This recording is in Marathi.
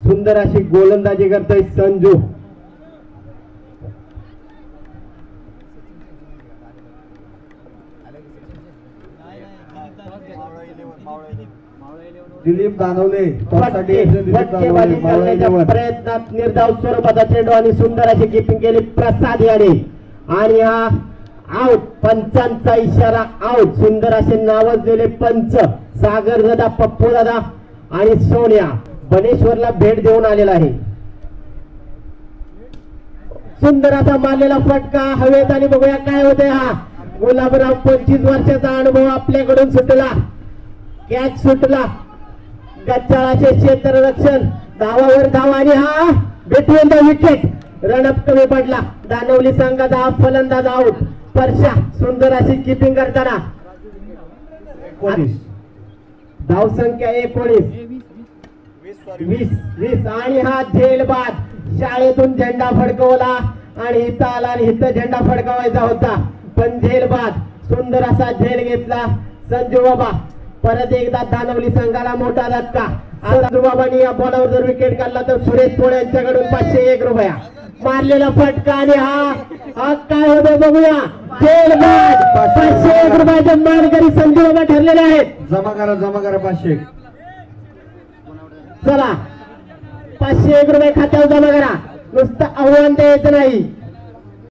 सुंदर अशी गोलंदाजी करतोय संजू. दिलीप दानवले प्रयत्नात निर्धाव स्वरूपाचा चेंडू आणि सुंदर अशी कीपिंग केली प्रसाद याने. आणि हा आउट, पंचांचा इशारा आउट. सुंदर असे नावाजलेले पंच सागर दादा, पप्पू दादा आणि सोन्या बनेश्वरला भेट देऊन आलेला आहे. सुंदर असा मारलेला फटका हवेत आणि बघूया काय होते. हा गुलाबराव 25 वर्षाचा अनुभव आपल्याकडून सुटला. कॅच सुटला. गच्चाळाचे क्षेत्ररक्षण, धावावर धाव आणि हा बिटवीन द विकेट. रनअप कमी पडला. दानवली संघाचा हा फलंदाज आउट. परशा सुंदर अशी कीपिंग करताना. धाव संख्या 19 आणि हा झेलबाद. शाळेतून झेंडा फडकवला आणि इथं आला आणि इथं झेंडा फडकवायचा होता पण झेलबाद. सुंदर असा झेल घेतला संजू बाबा. परत एकदा दानवली संघाला मोठा धक्का. संजू बाबांनी या बॉलवर जर विकेट काढला तर सुरेश पोळे यांच्याकडून 501 रुपया. मारलेला फटका आणि हा काय होतं बघूया. झेलबाद. 501 रुपयाचे मानकरी संजू बाबा ठरलेले आहेत. जमा करा 500. चला 501 रुपये खात्यावर जमा करा. नुसतं आव्हान द्यायचं नाही.